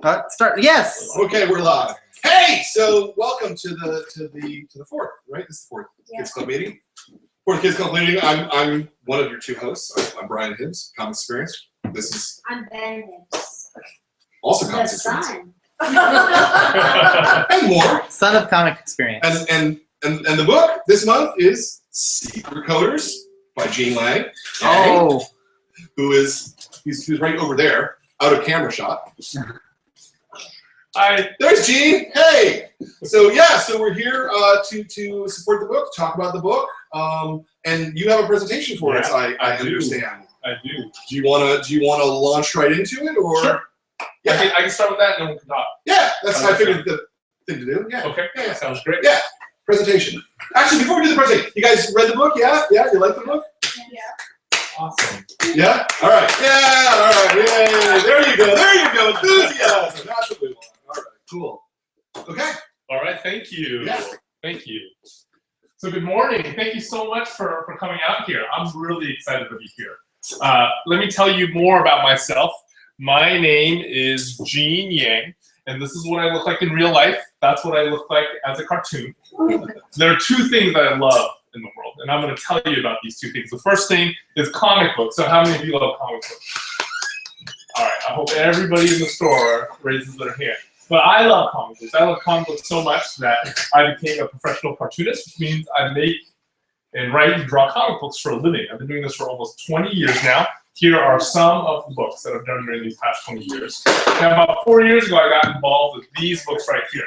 Start. Yes. Okay, we're live. Hey, so welcome to the fourth, right? This is the fourth Kids Club meeting. Fourth Kids Club meeting. I'm one of your two hosts. I'm Brian Hibbs, Comix Experience. This is I'm Ben Hibbs. also The Comix Experience. son. And more. Son of Comic Experience. And the book this month is Secret Coders by Gene Lang. Oh. He's right over there, out of camera shot. Hi. There's Gene. Hey. So we're here to support the book, talk about the book, and you have a presentation for us. I understand. I do. Do you wanna launch right into it, or? Sure. Yeah, I can start with that, and then we can talk. Yeah, that's I figured the thing to do. Yeah. Okay. Yeah. Sounds great. Yeah. Presentation. Actually, before we do the presentation, you guys read the book? Yeah. Yeah. You like the book? Yeah. Awesome. Yeah. All right. Yeah. All right. Yay. There you go. There you go. Enthusiasm. That's what we want. All right. Cool. Okay. All right. Thank you. Yeah. Thank you. So good morning. Thank you so much for coming out here. I'm really excited to be here. Let me tell you more about myself. My name is Gene Yang, and this is what I look like in real life. That's what I look like as a cartoon. There are two things that I love in the world, and I'm going to tell you about these two things. The first thing is comic books. So how many of you love comic books? All right, I hope everybody in the store raises their hand. But I love comic books. I love comic books so much that I became a professional cartoonist, which means I make and write and draw comic books for a living. I've been doing this for almost 20 years now. Here are some of the books that I've done during these past 20 years. Now, about 4 years ago, I got involved with these books right here.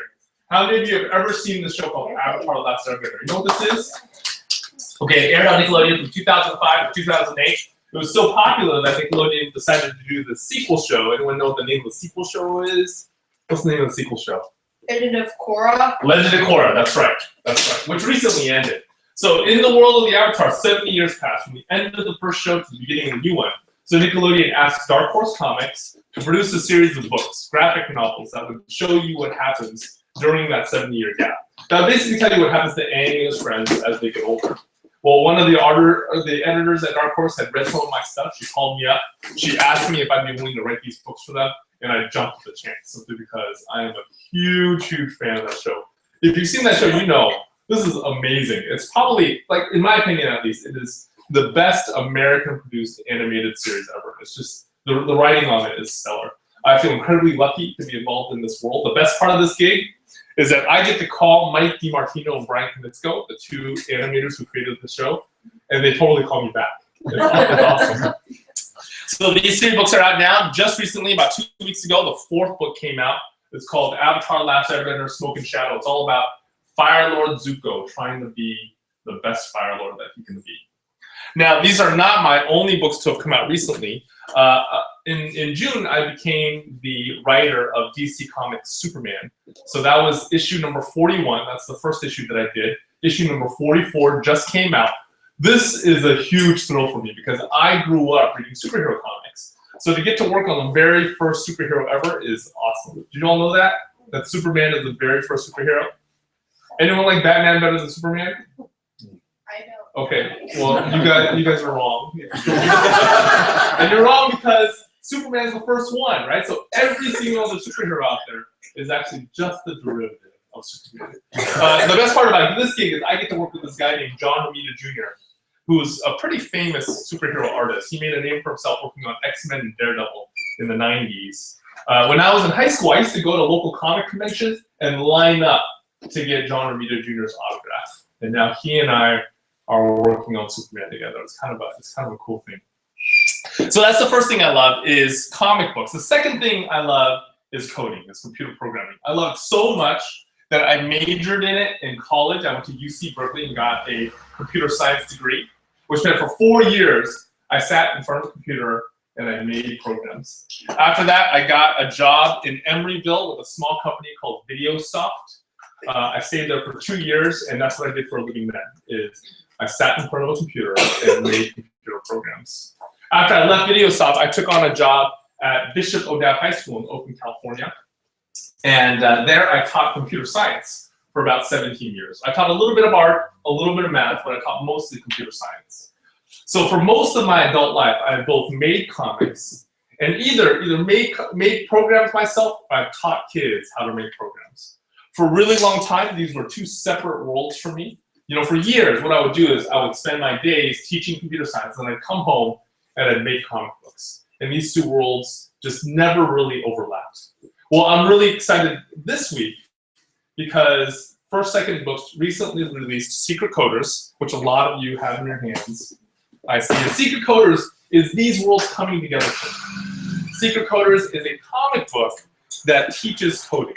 How many of you have ever seen the show called Avatar: The Last Airbender? You know what this is? Okay, it aired on Nickelodeon from 2005 to 2008. It was so popular that Nickelodeon decided to do the sequel show. Anyone know what the name of the sequel show is? What's the name of the sequel show? Legend of Korra. Legend of Korra, that's right. That's right. Which recently ended. So in the world of the Avatar, 70 years passed from the end of the first show to the beginning of the new one. So Nickelodeon asked Dark Horse Comics to produce a series of books, graphic novels, that would show you what happens during that 70-year gap. That would basically tell you what happens to Aang and his friends as they get older. Well, one of the editors at Dark Horse had read some of my stuff. She called me up. She asked me if I'd be willing to write these books for them, and I jumped at the chance simply because I am a huge, huge fan of that show. If you've seen that show, you know this is amazing. It's probably, like, in my opinion at least, it is the best American-produced animated series ever. It's just, the writing on it is stellar. I feel incredibly lucky to be involved in this world. The best part of this gig is that I get to call Mike DiMartino and Brian Konietzko, the two animators who created the show, and they totally call me back. It's awesome. So these three books are out now. Just recently, about 2 weeks ago, the fourth book came out. It's called Avatar: Last Airbender, Smoke and Shadow. It's all about Fire Lord Zuko trying to be the best Fire Lord that he can be. Now, these are not my only books to have come out recently. In June, I became the writer of DC Comics Superman. So that was issue number 41. That's the first issue that I did. Issue number 44 just came out. This is a huge thrill for me because I grew up reading superhero comics. So to get to work on the very first superhero ever is awesome. Do you all know that? That Superman is the very first superhero? Anyone like Batman better than Superman? I know. Okay, well, you guys are wrong. And you're wrong because Superman's the first one, right? So every single other superhero out there is actually just the derivative of Superman. The best part about this gig is I get to work with this guy named John Romita Jr., who's a pretty famous superhero artist. He made a name for himself working on X-Men and Daredevil in the 90s. When I was in high school, I used to go to local comic conventions and line up to get John Romita Jr.'s autograph. And now he and I are working on Superman together. It's kind of a cool thing. So that's the first thing I love is comic books. The second thing I love is coding, is computer programming. I love it so much that I majored in it in college. I went to UC Berkeley and got a computer science degree, which meant for 4 years, I sat in front of a computer and I made programs. After that, I got a job in Emeryville with a small company called VideoSoft. I stayed there for 2 years, and that's what I did for a living then, is I sat in front of a computer and made computer programs. After I left VideoSoft, I took on a job at Bishop O'Dowd High School in Oakland, California. And there I taught computer science for about 17 years. I taught a little bit of art, a little bit of math, but I taught mostly computer science. So for most of my adult life, I have both made comics and either make programs myself, or I've taught kids how to make programs. For a really long time, these were two separate worlds for me. You know, for years, what I would do is I would spend my days teaching computer science, and I'd come home and I'd make comic books. And these two worlds just never really overlapped. Well, I'm really excited this week because First Second Books recently released Secret Coders, which a lot of you have in your hands. I see. And Secret Coders is these worlds coming together for me. Secret Coders is a comic book that teaches coding.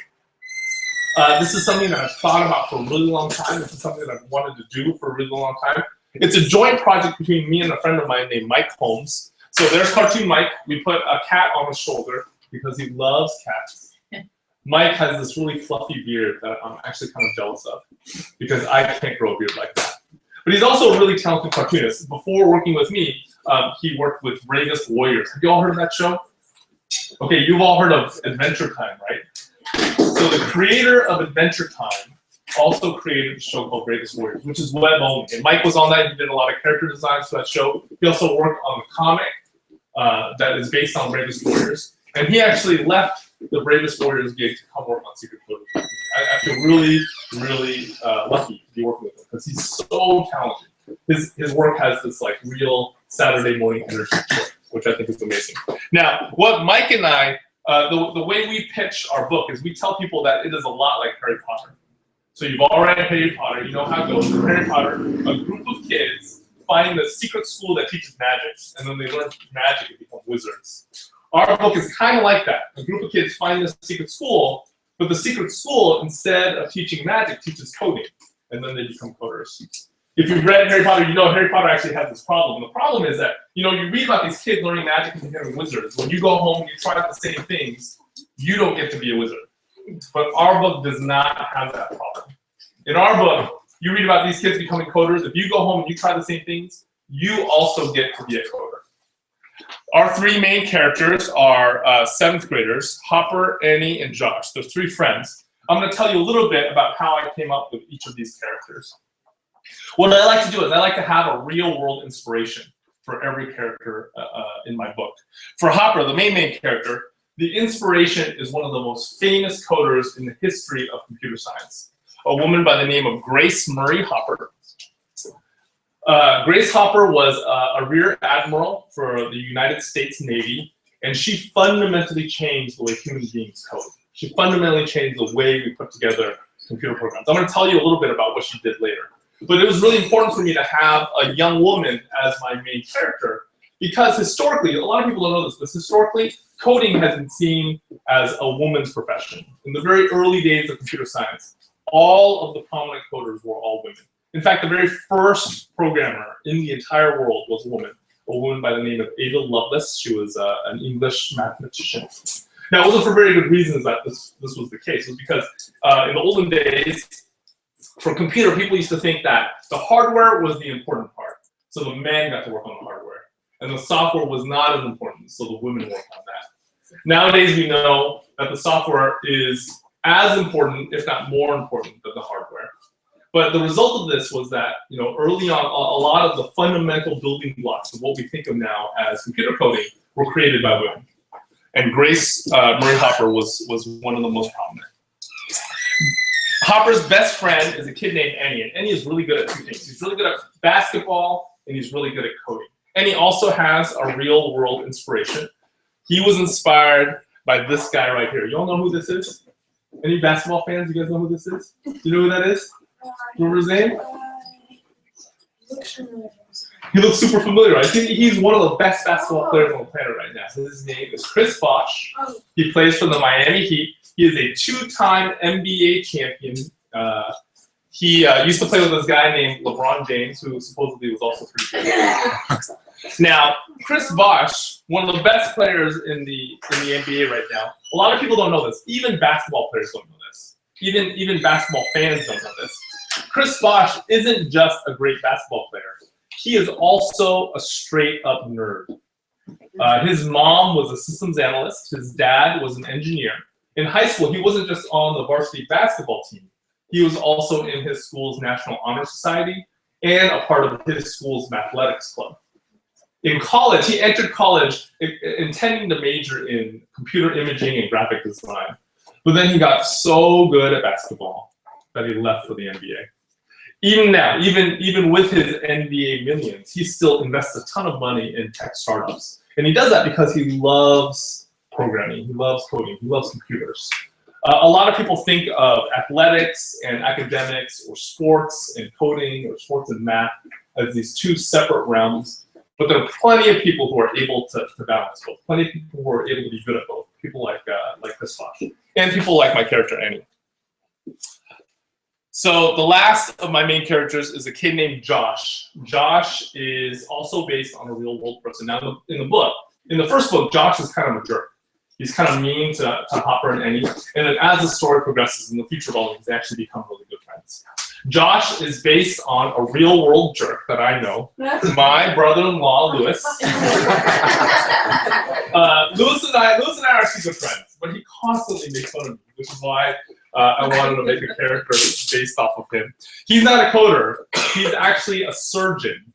This is something that I've thought about for a really long time. This is something that I've wanted to do for a really long time. It's a joint project between me and a friend of mine named Mike Holmes. So there's Cartoon Mike. We put a cat on his shoulder because he loves cats. Mike has this really fluffy beard that I'm actually kind of jealous of because I can't grow a beard like that. But he's also a really talented cartoonist. Before working with me, he worked with Bravest Warriors. Have you all heard of that show? Okay, you've all heard of Adventure Time, right? So the creator of Adventure Time also created a show called Bravest Warriors, which is web only. And Mike was on that. He did a lot of character designs for that show. He also worked on the comic that is based on Bravest Warriors. And he actually left the Bravest Warriors gig to come work on Secret Coders. I feel really, really lucky to be working with him because he's so talented. His work has this like real Saturday morning energy, which I think is amazing. Now, what Mike and I, the way we pitch our book is we tell people that it is a lot like Harry Potter. So you've all read Harry Potter, you know how it goes. In Harry Potter, a group of kids find the secret school that teaches magic, and then they learn magic and become wizards. Our book is kind of like that. A group of kids find this secret school, but the secret school, instead of teaching magic, teaches coding, and then they become coders. If you've read Harry Potter, you know Harry Potter actually has this problem. And the problem is that, you know, you read about these kids learning magic and becoming wizards. When you go home and you try out the same things, you don't get to be a wizard. But our book does not have that problem. In our book, you read about these kids becoming coders. If you go home and you try the same things, you also get to be a coder. Our three main characters are 7th graders, Hopper, Annie, and Josh. They're 3 friends. I'm going to tell you a little bit about how I came up with each of these characters. What I like to do is I like to have a real-world inspiration for every character in my book. For Hopper, the main character, the inspiration is one of the most famous coders in the history of computer science, a woman by the name of Grace Murray Hopper. Grace Hopper was a rear admiral for the United States Navy, and she fundamentally changed the way human beings code. She fundamentally changed the way we put together computer programs. I'm going to tell you a little bit about what she did later. But it was really important for me to have a young woman as my main character because historically, a lot of people don't know this, but historically, coding has been seen as a woman's profession. In the very early days of computer science, all of the prominent coders were all women. In fact, the very first programmer in the entire world was a woman by the name of Ada Lovelace. She was an English mathematician. Now, it wasn't for very good reasons that this was the case. It was because in the olden days, for computer, people used to think that the hardware was the important part. So the men got to work on the hardware. And the software was not as important, so the women worked on that. Nowadays, we know that the software is as important, if not more important, than the hardware. But the result of this was that, you know, early on, a lot of the fundamental building blocks of what we think of now as computer coding were created by women. And Grace Murray Hopper was one of the most prominent. Hopper's best friend is a kid named Annie, and Annie is really good at 2 things. He's really good at basketball, and he's really good at coding. Annie also has a real-world inspiration. He was inspired by this guy right here. You all know who this is? Any basketball fans? You guys know who this is? Do you know who that is? Remember his name? He looks super familiar, right? He's one of the best basketball players on the planet right now. His name is Chris Bosh. He plays for the Miami Heat. He is a 2-time NBA champion. He used to play with this guy named LeBron James, who supposedly was also pretty good. Now, Chris Bosh, one of the best players in the NBA right now. A lot of people don't know this. Even basketball players don't know this. Even basketball fans don't know this. Chris Bosh isn't just a great basketball player. He is also a straight-up nerd. His mom was a systems analyst. His dad was an engineer. In high school, he wasn't just on the varsity basketball team. He was also in his school's National Honor Society and a part of his school's athletics club. In college, he entered college intending to major in computer imaging and graphic design. But then he got so good at basketball that he left for the NBA. Even now, even with his NBA millions, he still invests a ton of money in tech startups. And he does that because he loves programming, he loves coding, he loves computers. A lot of people think of athletics and academics or sports and coding or sports and math as these two separate realms. But there are plenty of people who are able to balance both. Plenty of people who are able to be good at both. People like Christoph, and people like my character Annie. So the last of my main characters is a kid named Josh. Josh is also based on a real world person. Now in the first book, Josh is kind of a jerk. He's kind of mean to Hopper and Annie. And then as the story progresses in the future volumes, they actually become really good friends. Josh is based on a real world jerk that I know. My brother-in-law, Louis. Louis and I are actually good friends, but he constantly makes fun of me, which is why I wanted to make a character based off of him. He's not a coder. He's actually a surgeon,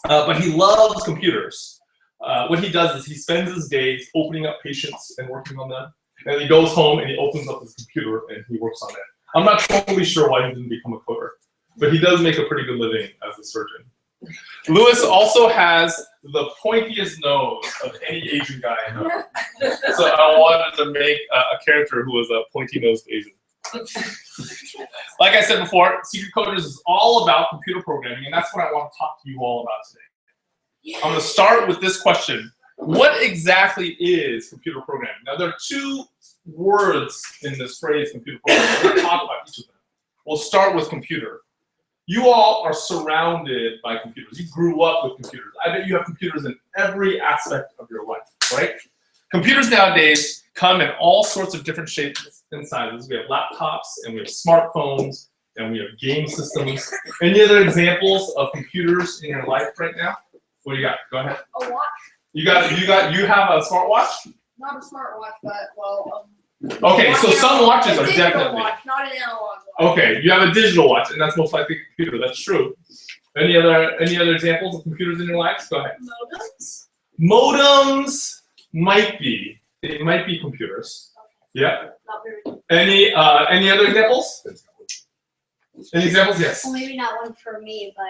but he loves computers. What he does is he spends his days opening up patients and working on them. And he goes home and he opens up his computer and he works on it. I'm not totally sure why he didn't become a coder, but he does make a pretty good living as a surgeon. Louis also has the pointiest nose of any Asian guy I know. So I wanted to make a character who was a pointy-nosed Asian. Like I said before, Secret Coders is all about computer programming, and that's what I want to talk to you all about today. I'm going to start with this question. What exactly is computer programming? Now, there are two words in this phrase, computer programming. We're going to talk about each of them. We'll start with computer. You all are surrounded by computers. You grew up with computers. I bet you have computers in every aspect of your life, right? Computers nowadays come in all sorts of different shapes and sizes. We have laptops, and we have smartphones, and we have game systems. Any other examples of computers in your life right now? What do you got? Go ahead. A watch. You have a smartwatch? Not a smartwatch, but well. Okay, so some watches are definitely. Watch, not an analog watch. Okay, you have a digital watch, and that's most likely a computer. That's true. Any other examples of computers in your lives? Go ahead. Modems. Modems might be. They might be computers. Yeah. Not very. Any other examples? Any examples? Yes. Well, maybe not one for me, but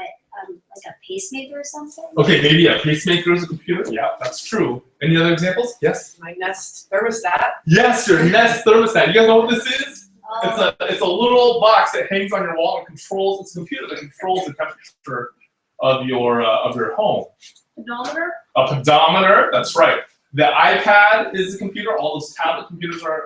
like a pacemaker or something. Okay, maybe a pacemaker is a computer. Yeah, that's true. Any other examples? Yes. My Nest thermostat. Yes, your Nest thermostat. You guys know what this is? It's a little box that hangs on your wall and controls. It's a computer that controls the temperature of your home. Pedometer. A pedometer. That's right. The iPad is a computer. All those tablet computers are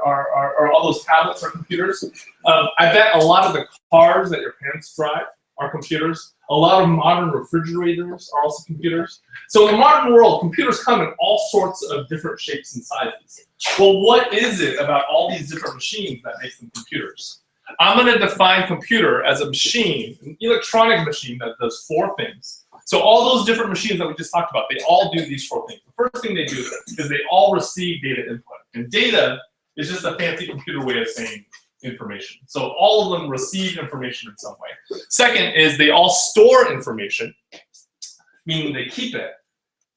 all those tablets are computers. I bet a lot of the cars that your parents drive are computers. A lot of modern refrigerators are also computers. So in the modern world, computers come in all sorts of different shapes and sizes. Well, what is it about all these different machines that makes them computers? I'm going to define computer as a machine, an electronic machine that does four things. So all those different machines that we just talked about, they all do these four things. The first thing they do is they all receive data input. And data is just a fancy computer way of saying information. So all of them receive information in some way. Second is they all store information, meaning they keep it.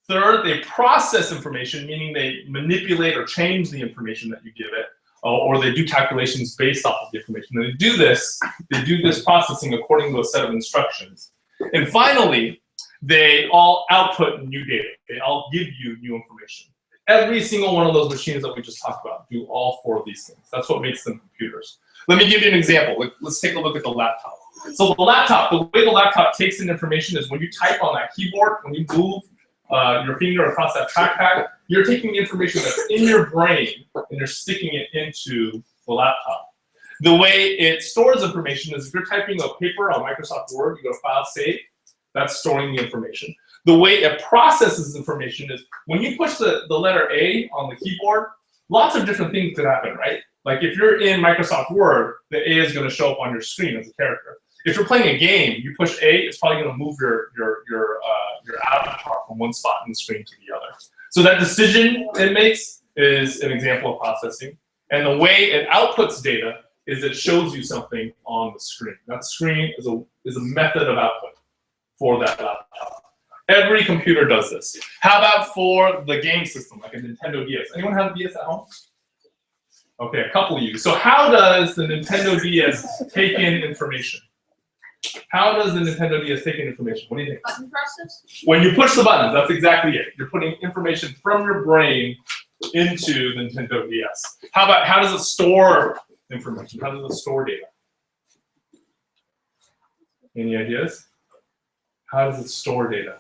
Third, they process information, meaning they manipulate or change the information that you give it, or they do calculations based off of the information. And they do this processing according to a set of instructions. And finally, they all output new data. They all give you new information. Every single one of those machines that we just talked about do all four of these things. That's what makes them computers. Let me give you an example. Let's take a look at the laptop. So the way the laptop takes in information is when you type on that keyboard, when you move your finger across that trackpad, you're taking the information that's in your brain and you're sticking it into the laptop. The way it stores information is if you're typing a paper on Microsoft Word, you go to File, Save, that's storing the information. The way it processes information is when you push the letter A on the keyboard, lots of different things could happen, right? Like if you're in Microsoft Word, the A is going to show up on your screen as a character. If you're playing a game, you push A, it's probably going to move your avatar from one spot in the screen to the other. So that decision it makes is an example of processing. And the way it outputs data is it shows you something on the screen. That screen is a method of output for that laptop. Every computer does this. How about for the game system, like a Nintendo DS? Anyone have a DS at home? Okay, a couple of you. So how does the Nintendo DS take in information? How does the Nintendo DS take in information? What do you think? Button presses? When you push the buttons, that's exactly it. You're putting information from your brain into the Nintendo DS. How about, how does it store information? How does it store data? Any ideas? How does it store data?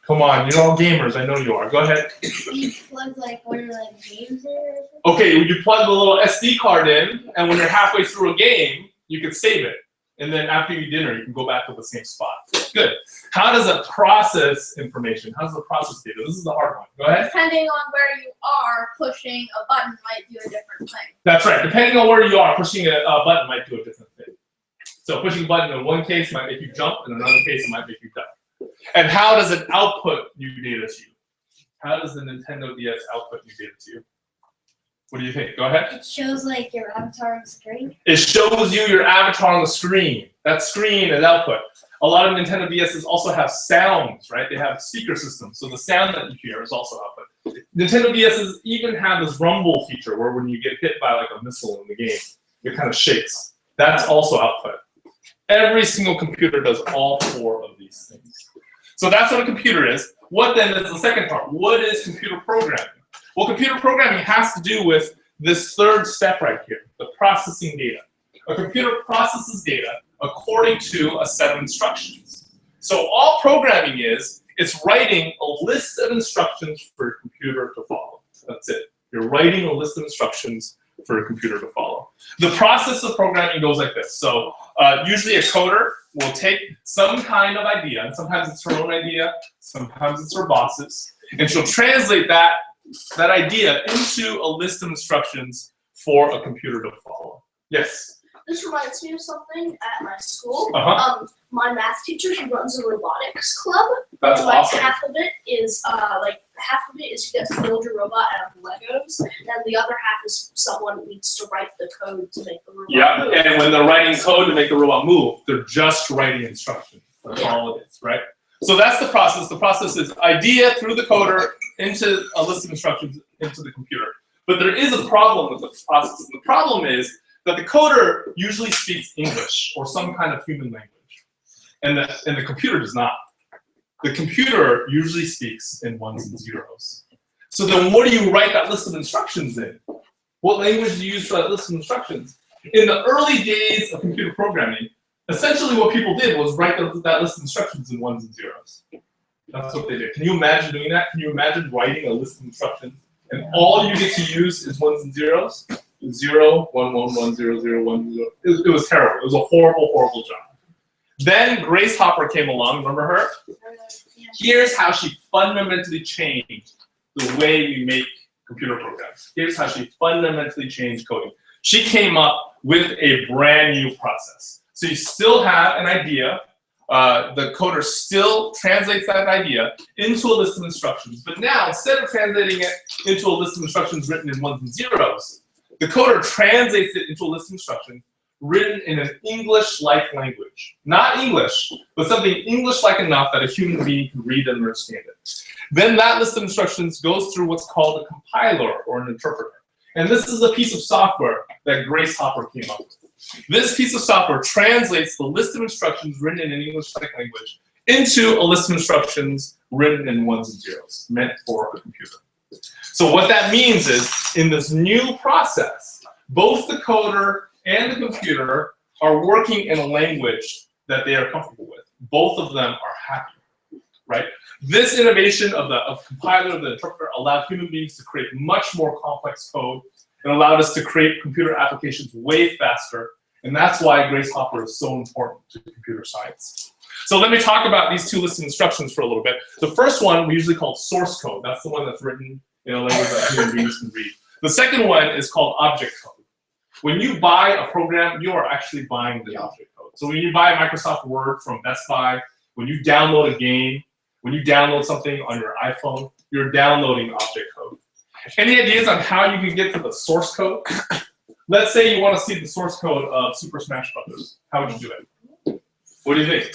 Come on, you're all gamers. I know you are. Go ahead. You plug like one of the games in or something? Okay, you plug the little SD card in, and when you're halfway through a game, you can save it. And then after you eat dinner, you can go back to the same spot. Good. How does it process information? How does it process data? This is the hard one. Go ahead. Depending on where you are, pushing a button might do a different thing. That's right. Depending on where you are, pushing a button might do a different thing. So pushing a button in one case might make you jump, in another case it might make you duck. And how does it output new data to you? How does the Nintendo DS output new data to you? What do you think? Go ahead. It shows like your avatar on the screen. It shows you your avatar on the screen. That screen is output. A lot of Nintendo DSs also have sounds, right? They have speaker systems, so the sound that you hear is also output. Nintendo DSs even have this rumble feature where when you get hit by like a missile in the game, it kind of shakes. That's also output. Every single computer does all four of these things. So that's what a computer is. What then is the second part? What is computer programming? Well, computer programming has to do with this third step right here, the processing data. A computer processes data according to a set of instructions. So all programming is, it's writing a list of instructions for a computer to follow. That's it. You're writing a list of instructions for a computer to follow. The process of programming goes like this. So usually a coder will take some kind of idea, and sometimes it's her own idea, sometimes it's her boss's, and she'll translate that idea into a list of instructions for a computer to follow. Yes? This reminds me of something at my school. Uh-huh. My math teacher, she runs a robotics club. That's and like awesome. half of it is you get to build your robot out of Legos, and the other half is someone needs to write the code to make the robot move. Yeah, and when they're writing code to make the robot move, they're just writing instructions. That's all it is, right? So that's the process. The process is idea through the coder into a list of instructions into the computer. But there is a problem with the process. And the problem is that the coder usually speaks English or some kind of human language, and the computer does not. The computer usually speaks in ones and zeros. So then what do you write that list of instructions in? What language do you use for that list of instructions? In the early days of computer programming, essentially what people did was write that list of instructions in ones and zeros. That's what they did. Can you imagine doing that? Can you imagine writing a list of instructions and all you get to use is ones and zeros? 0, 1, 1, 1, 0, 0, 1, 0. It was terrible. It was a horrible, horrible job. Then Grace Hopper came along. Remember her? Here's how she fundamentally changed the way we make computer programs. Here's how she fundamentally changed coding. She came up with a brand new process. So you still have an idea. The coder still translates that idea into a list of instructions. But now, instead of translating it into a list of instructions written in ones and zeros, the coder translates it into a list of instructions written in an English-like language. Not English, but something English-like enough that a human being can read and understand it. Then that list of instructions goes through what's called a compiler or an interpreter. And this is a piece of software that Grace Hopper came up with. This piece of software translates the list of instructions written in an English-like language into a list of instructions written in ones and zeros, meant for a computer. So what that means is, in this new process, both the coder and the computer are working in a language that they are comfortable with. Both of them are happy, right? This innovation of the compiler, the interpreter, allowed human beings to create much more complex code and allowed us to create computer applications way faster. And that's why Grace Hopper is so important to computer science. So let me talk about these two lists of instructions for a little bit. The first one we usually call source code. That's the one that's written in a language that human beings can read. The second one is called object code. When you buy a program, you are actually buying the object code. So when you buy Microsoft Word from Best Buy, when you download a game, when you download something on your iPhone, you're downloading object code. Any ideas on how you can get to the source code? Let's say you want to see the source code of Super Smash Bros. How would you do it? What do you think?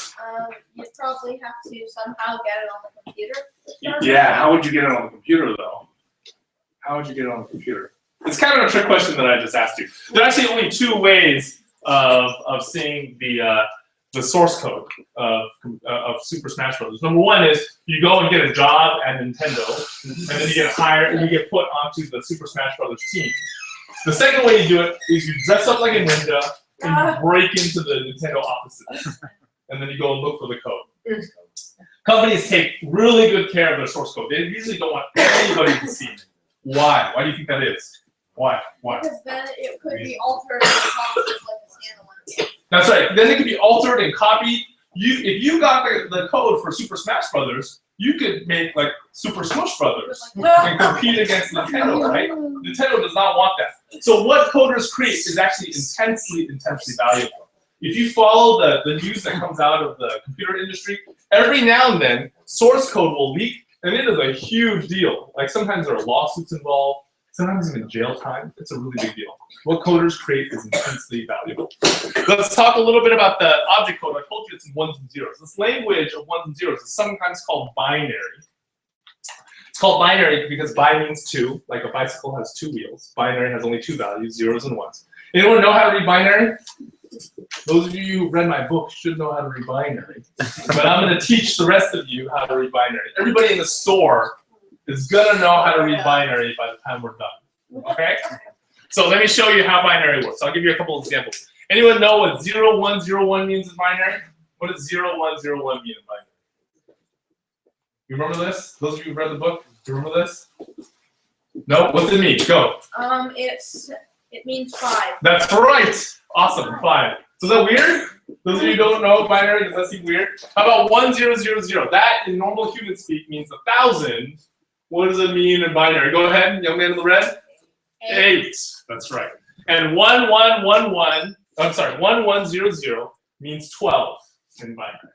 You'd probably have to somehow get it on the computer. Yeah, how would you get it on the computer though? How would you get it on the computer? It's kind of a trick question that I just asked you. There are actually only two ways of seeing the source code of Super Smash Bros. Number one is you go and get a job at Nintendo, and then you get hired and you get put onto the Super Smash Bros. Team. The second way you do it is you dress up like a ninja and you break into the Nintendo offices, and then you go and look for the code. Companies take really good care of their source code. They usually don't want anybody to see it. Why? Why do you think that is? Why? Because then it could be altered and copied like a standalone game. That's right. Then it could be altered and copied. If you got the code for Super Smash Brothers, you could make like Super Smush Brothers and compete against Nintendo, right? Nintendo does not want that. So what coders create is actually intensely valuable. If you follow the news that comes out of the computer industry, every now and then source code will leak, and it is a huge deal. Like sometimes there are lawsuits involved. Sometimes even jail time. It's a really big deal. What coders create is intensely valuable. Let's talk a little bit about the object code. I told you it's in ones and zeros. This language of ones and zeros is sometimes called binary. It's called binary because bi means two, like a bicycle has two wheels. Binary has only two values, zeros and ones. Anyone know how to read binary? Those of you who read my book should know how to read binary. But I'm going to teach the rest of you how to read binary. Everybody in the store is gonna know how to read binary by the time we're done. Okay? So let me show you how binary works. I'll give you a couple of examples. Anyone know what 0101 means in binary? What does 0101 mean in binary? You remember this? Those of you who read the book, do you remember this? No? What's it mean? Go. It means 5. That's right. Awesome. 5. So is that weird? Those of you who don't know binary, does that seem weird? How about 1000? That in normal human speak means 1,000. What does it mean in binary? Go ahead, young man in the red. 8. That's right. And 1100 means 12 in binary.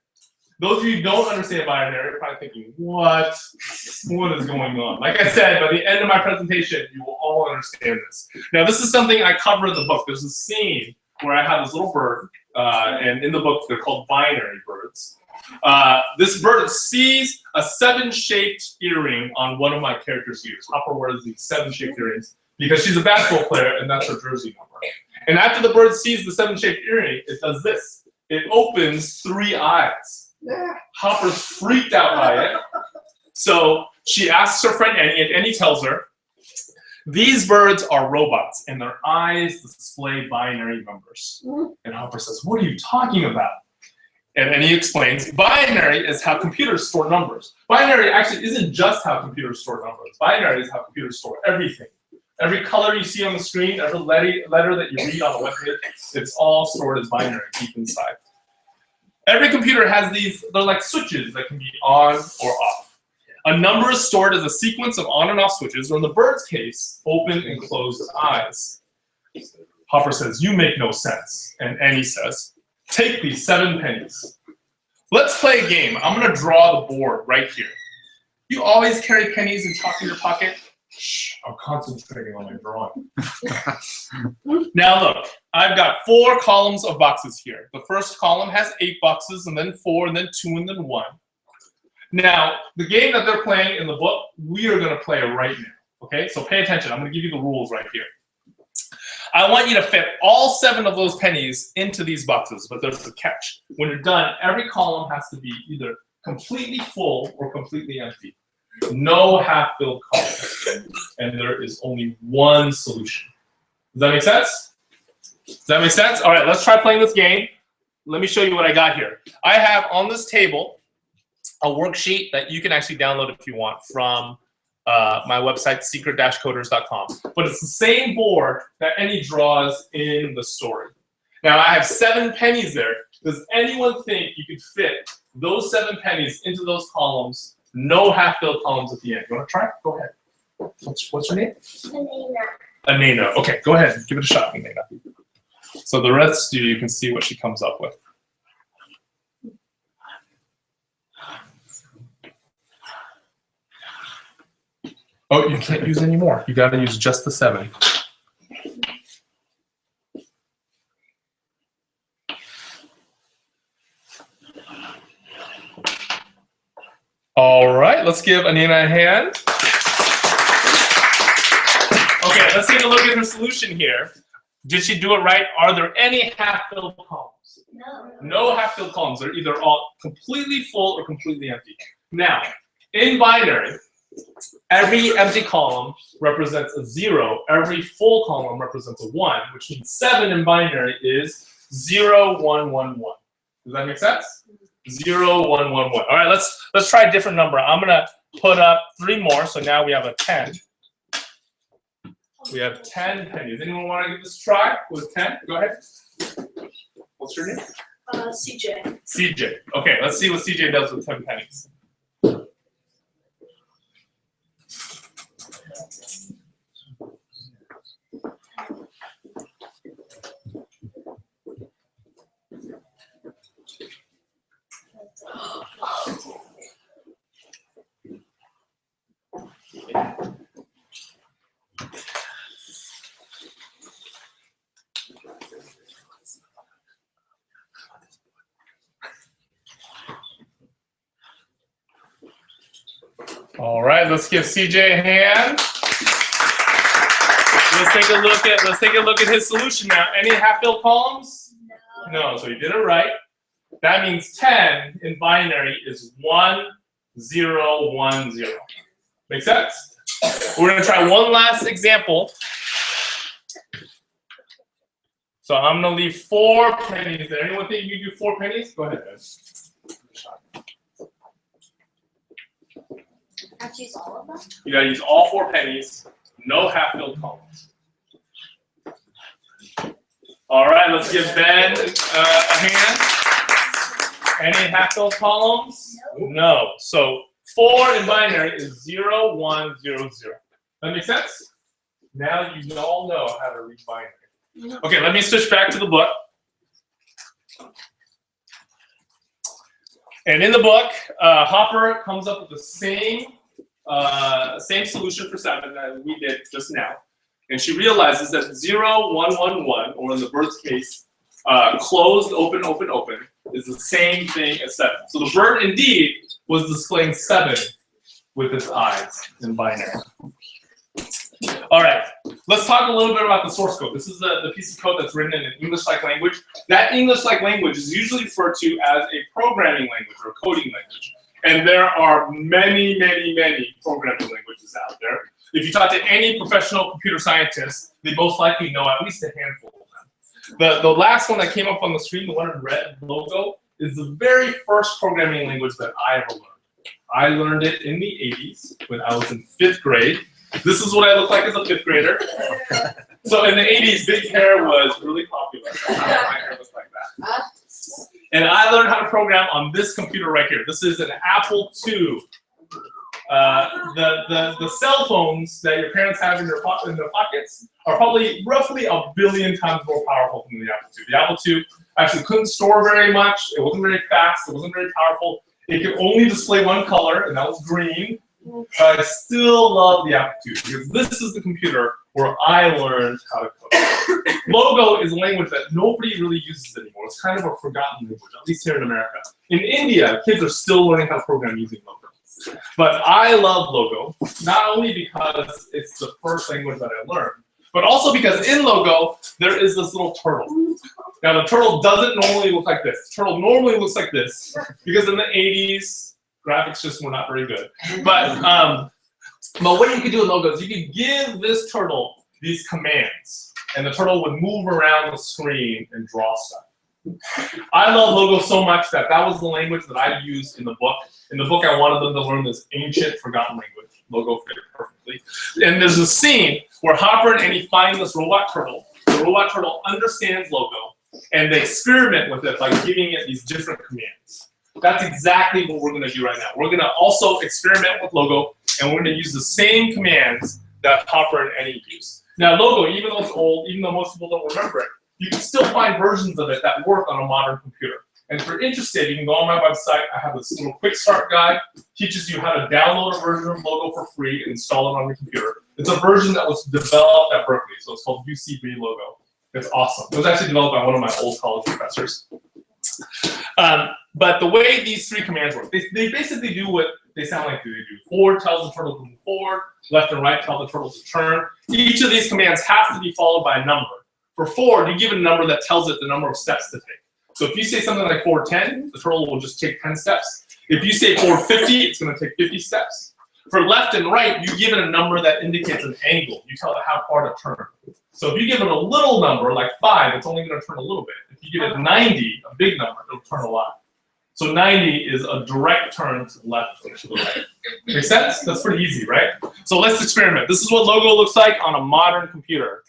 Those of you who don't understand binary are probably thinking, what is going on? Like I said, by the end of my presentation, you will all understand this. Now, this is something I cover in the book. There's a scene where I have this little bird, and in the book, they're called binary birds. This bird sees a 7-shaped earring on one of my characters' ears. Hopper wears these 7-shaped earrings because she's a basketball player and that's her jersey number. And after the bird sees the 7-shaped earring, it does this. It opens 3 eyes. Hopper's freaked out by it. So she asks her friend Annie, and Annie tells her, these birds are robots and their eyes display binary numbers. And Hopper says, what are you talking about? And he explains, binary is how computers store numbers. Binary actually isn't just how computers store numbers. Binary is how computers store everything. Every color you see on the screen, every letter that you read on the webpage, it's all stored as binary deep inside. Every computer has these, they're like switches that can be on or off. A number is stored as a sequence of on and off switches, or in the bird's case, open and closed eyes. Hopper says, you make no sense. And Annie says, take these 7 pennies. Let's play a game. I'm going to draw the board right here. You always carry pennies and chalk in your pocket? Shh, I'm concentrating on my drawing. Now look, I've got 4 columns of boxes here. The first column has 8 boxes, and then 4, and then 2, and then 1. Now, the game that they're playing in the book, we are going to play right now. Okay, so pay attention. I'm going to give you the rules right here. I want you to fit all 7 of those pennies into these boxes, but there's a catch. When you're done, every column has to be either completely full or completely empty. No half-filled columns. And there is only one solution. Does that make sense? Does that make sense? All right, let's try playing this game. Let me show you what I got here. I have on this table a worksheet that you can actually download if you want from my website, secret-coders.com. But it's the same board that Annie draws in the story. Now, I have 7 pennies there. Does anyone think you could fit those 7 pennies into those columns? No half-filled columns at the end. You want to try? Go ahead. What's your name? Anena. Okay, go ahead. Give it a shot, Anena. So the rest of you can see what she comes up with. Oh, you can't use any more. You got to use just the 7. All right, let's give Anina a hand. Okay, let's take a look at her solution here. Did she do it right? Are there any half-filled columns? No. No half-filled columns. They're either all completely full or completely empty. Now, in binary, every empty column represents a 0. Every full column represents a 1, which means 7 in binary is 0, 1, 1, 1. Does that make sense? 0, 1, 1, 1. All right, let's try a different number. I'm gonna put up 3 more, so now we have a 10. We have 10 pennies. Anyone want to give this a try with 10? Go ahead. What's your name? CJ. CJ. Okay, let's see what CJ does with 10 pennies. All right, let's give CJ a hand. Let's take a look at his solution now. Any half-filled columns? No. So he did it right. That means 10 in binary is 1, 0, 1, 0. Make sense? We're going to try one last example. So I'm going to leave 4 pennies there. Anyone think you can do 4 pennies? Go ahead, guys. I have to use all of them? You got to use all 4 pennies. No half-filled columns. All right, let's give Ben a hand. Any half-filled columns? No. So 4 in binary is 0, 1, 0, 0. That make sense? Now you all know how to read binary. Okay, let me switch back to the book. And in the book, Hopper comes up with the same solution for 7 that we did just now. And she realizes that 0, 1, 1, 1, or in the bird's case, closed, open, open, open, is the same thing as 7. So the bird indeed was displaying 7 with its eyes in binary. All right, let's talk a little bit about the source code. This is the piece of code that's written in an English-like language. That English-like language is usually referred to as a programming language or a coding language. And there are many, many, many programming languages out there. If you talk to any professional computer scientist, they most likely know at least a handful of them. The last one that came up on the screen, the one in red logo, is the very first programming language that I ever learned. I learned it in the 80s when I was in 5th grade. This is what I look like as a 5th grader. So in the 80s, big hair was really popular. My hair looked like that. And I learned how to program on this computer right here. This is an Apple II. The cell phones that your parents have in their pockets are probably roughly 1 billion times more powerful than the Apple II. The Apple II actually couldn't store very much. It wasn't very fast. It wasn't very powerful. It could only display one color, and that was green. But I still love the Apple II because this is the computer where I learned how to code. Logo is a language that nobody really uses anymore. It's kind of a forgotten language, at least here in America. In India, kids are still learning how to program using Logo. But I love Logo, not only because it's the first language that I learned, but also because in Logo, there is this little turtle. Now, the turtle doesn't normally look like this. The turtle normally looks like this because in the 80s, graphics just were not very good. But what you could do in Logo is you could give this turtle these commands, and the turtle would move around the screen and draw stuff. I love Logo so much that was the language that I used in the book. In the book, I wanted them to learn this ancient, forgotten language. Logo fit perfectly. And there's a scene where Hopper and Annie find this robot turtle. The robot turtle understands Logo, and they experiment with it by giving it these different commands. That's exactly what we're going to do right now. We're going to also experiment with Logo, and we're going to use the same commands that Hopper and Annie use. Now, Logo, even though it's old, even though most people don't remember it, you can still find versions of it that work on a modern computer. And if you're interested, you can go on my website. I have this little quick start guide. Teaches you how to download a version of Logo for free and install it on your computer. It's a version that was developed at Berkeley, so it's called UCB Logo. It's awesome. It was actually developed by one of my old college professors. But the way these 3 commands work, they basically do what they sound like they do. Forward tells the turtle to move forward. Left and right tell the turtle to turn. Each of these commands has to be followed by a number. For forward, you give it a number that tells it the number of steps to take. So if you say something like forward 10, the turtle will just take 10 steps. If you say forward 50, it's going to take 50 steps. For left and right, you give it a number that indicates an angle. You tell it how far to turn. So if you give it a little number, like 5, it's only going to turn a little bit. If you give it 90, a big number, it'll turn a lot. So 90 is a direct turn to the left or to the right. Make sense? That's pretty easy, right? So let's experiment. This is what logo looks like on a modern computer.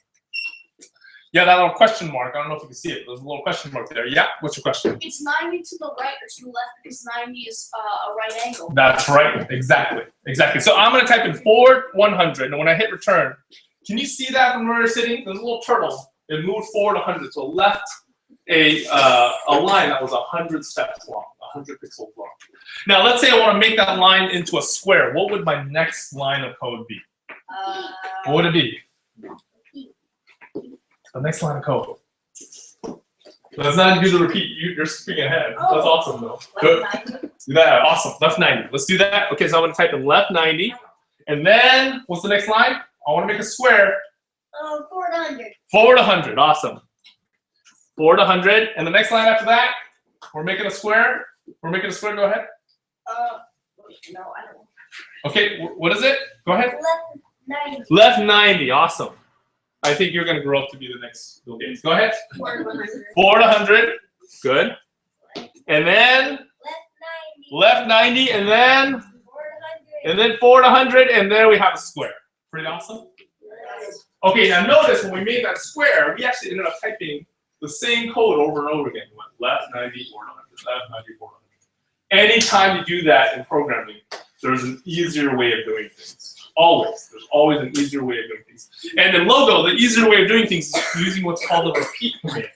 Yeah, that little question mark. I don't know if you can see it. There's a little question mark there. Yeah, what's your question? It's 90 to the right or to the left because 90 is a right angle. That's right. Exactly. Exactly. So I'm going to type in forward 100, and when I hit return, can you see that from where you're sitting? There's a little turtle. It moved forward 100, so it left a line that was 100 steps long, 100 pixels long. Now let's say I want to make that line into a square. What would my next line of code be? What would it be? The next line of code. Let's not do the repeat. You're skipping ahead. That's awesome, though. Good. Do that. Awesome. Left 90. Let's do that. Okay, so I'm going to type in left 90. And then, what's the next line? I want to make a square. Forward 100. Forward 100. Awesome. Forward 100. And the next line after that, we're making a square. We're making a square. Go ahead. No, I don't know. Okay, what is it? Go ahead. Left 90. Left 90. Awesome. I think you're going to grow up to be the next Bill Gates. Go ahead. Forward 100. Forward 100. Good. And then Left 90. left 90, and then Forward 100. forward 100, and there we have a square. Pretty awesome. Okay, now notice when we made that square, we actually ended up typing the same code over and over again. We went left 90, forward 100, left 90, forward 100. Anytime you do that in programming, there's an easier way of doing things. Always. There's always an easier way of doing things. And in Logo, the easier way of doing things is using what's called a repeat command.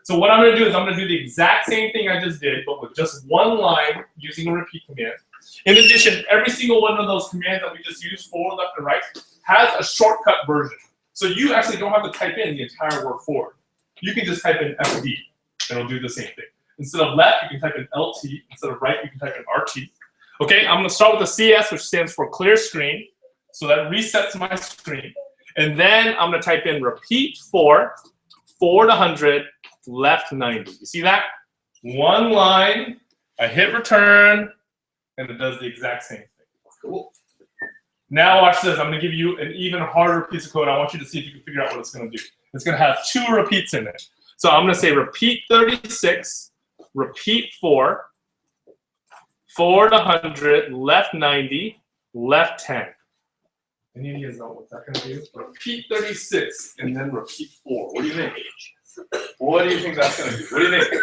So what I'm going to do is I'm going to do the exact same thing I just did, but with just one line using a repeat command. In addition, every single one of those commands that we just used, forward, left, and right, has a shortcut version. So you actually don't have to type in the entire word forward. You can just type in FD, and it'll do the same thing. Instead of left, you can type in LT. Instead of right, you can type in RT. Okay, I'm going to start with the CS, which stands for clear screen. So that resets my screen. And then I'm going to type in repeat for forward 100, left 90. You see that? One line, I hit return, and it does the exact same thing. Cool. Now watch this. I'm going to give you an even harder piece of code. I want you to see if you can figure out what it's going to do. It's going to have 2 repeats in it. So I'm going to say repeat 36, repeat 4, forward 100, left 90, left 10. Any of you guys know what that's going to do? Repeat 36 and then repeat 4. What do you think? What do you think that's going to do? What do you think?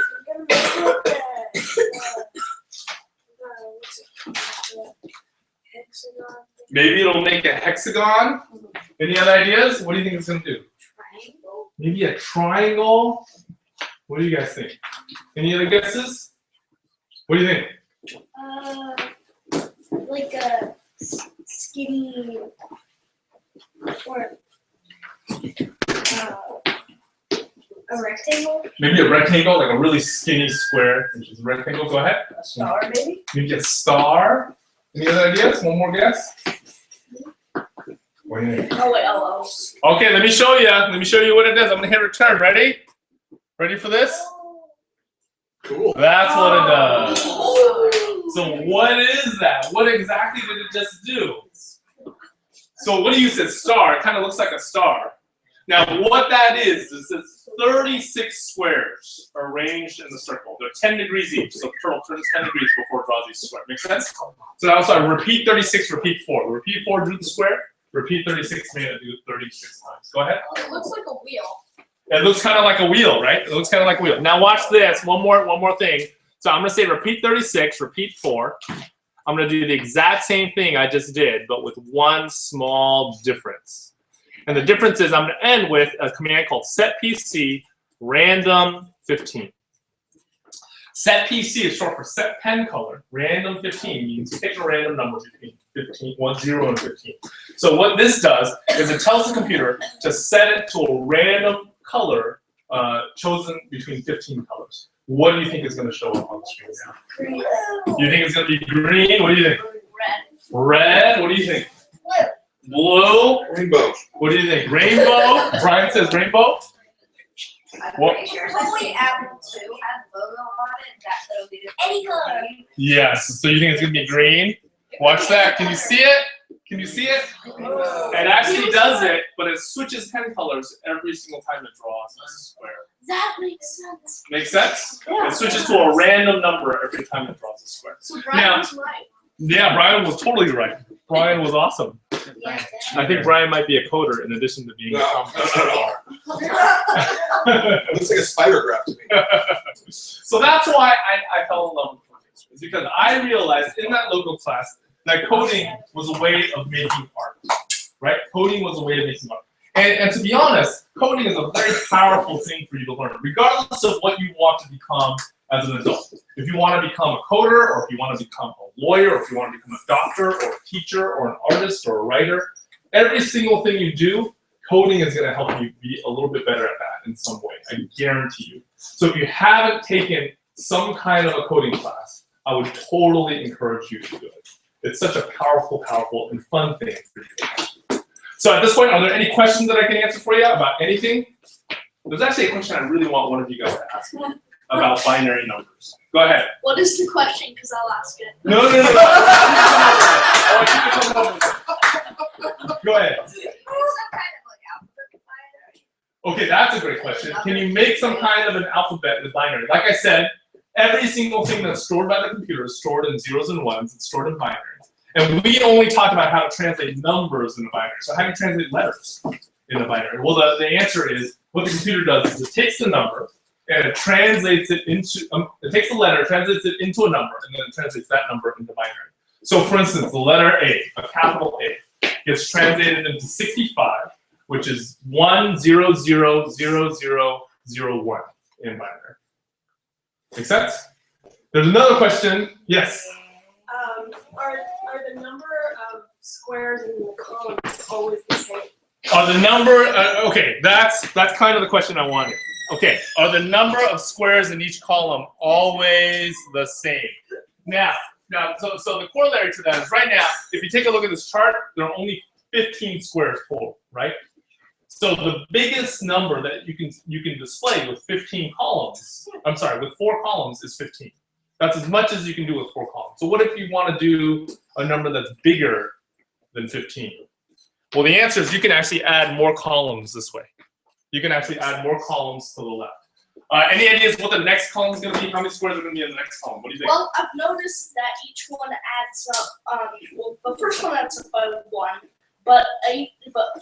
Maybe it'll make a hexagon. Any other ideas? What do you think it's going to do? Triangle. Maybe a triangle. What do you guys think? Any other guesses? What do you think? Like a skinny or a rectangle. Maybe a rectangle, like a really skinny square, which is a rectangle. Go ahead. A star, maybe? Maybe a star. Any other ideas? One more guess. What do you think? Oh, wait, oh. Okay, let me show you. Let me show you what it is. I'm gonna hit return. Ready? Ready for this? Cool. That's what it does. So what is that? What exactly did it just do? So what do you say? Star. It kind of looks like a star. Now what that is it's 36 squares arranged in the circle. They're 10 degrees each. So the turtle turns 10 degrees before it draws each square. Make sense? So now sorry, repeat 36, repeat 4. Repeat 4 drew the square. Repeat 36 made it do 36 times. Go ahead. It looks like a wheel. It looks kind of like a wheel, right? It looks kind of like a wheel. Now watch this. One more thing. So I'm going to say repeat 36, repeat 4. I'm going to do the exact same thing I just did, but with one small difference. And the difference is I'm going to end with a command called setPC random 15. setPC is short for set pen color. Random 15 means pick a random number between 0 and 15. So what this does is it tells the computer to set it to a random color chosen between 15 colors. What do you think is going to show up on the screen now? Green. You think it's going to be green? What do you think? Red. Red. What do you think? Blue. Blue. Rainbow. What do you think? Rainbow. Brian says rainbow. I'm What? pretty sure only Apple 2 has logo on it. That could be any color. Yes. So you think it's gonna be green? Watch that. Can you see it? Can you see it? It actually does it, but it switches pen colors every single time it draws a square. That makes sense. Make sense? Yeah. It switches to a random number every time it draws a square. So Brian was right. Yeah, Brian was totally right. Brian was awesome. Yeah. I think Brian might be a coder in addition to being a No, comic not at all. It looks like a spider graph to me. So that's why I fell in love with coding. It's because I realized in that logo class that coding was a way of making art, right? Coding was a way of making art. And to be honest, coding is a very powerful thing for you to learn, regardless of what you want to become as an adult. If you want to become a coder, or if you want to become a lawyer, or if you want to become a doctor, or a teacher, or an artist, or a writer, every single thing you do, coding is going to help you be a little bit better at that in some way. I guarantee you. So if you haven't taken some kind of a coding class, I would totally encourage you to do it. It's such a powerful, powerful, and fun thing for you. So at this point, are there any questions that I can answer for you about anything? There's actually a question I really want one of you guys to ask me about binary numbers. Go ahead. What is the question? Because I'll ask it. No. Go ahead. Some kind of like alphabet binary. Okay, that's a great question. Can you make some kind of an alphabet with binary? Like I said, every single thing that's stored by the computer is stored in zeros and ones. It's stored in binary. And we only talked about how to translate numbers in the binary. So how do you translate letters in the binary? Well, the answer is what the computer does is it takes the number and it translates it into, it takes the letter, translates it into a number, and then it translates that number into binary. So for instance, the letter A, a capital A, gets translated into 65, which is 1000001 in binary. Make sense? There's another question. Yes? Are the number of squares in the columns always the same? Are the number, okay, that's kind of the question I wanted. Okay, are the number of squares in each column always the same? Now, so the corollary to that is right now, if you take a look at this chart, there are only 15 squares total, right? So the biggest number that you can display with 15 columns, I'm sorry, with 4 columns is 15. That's as much as you can do with 4 columns. So what if you want to do a number that's bigger than 15? Well, the answer is you can actually add more columns this way. You can actually add more columns to the left. Any ideas what the next column is going to be? How many squares are going to be in the next column? What do you think? Well, I've noticed that each one adds up. Well, the first one adds up by 1, but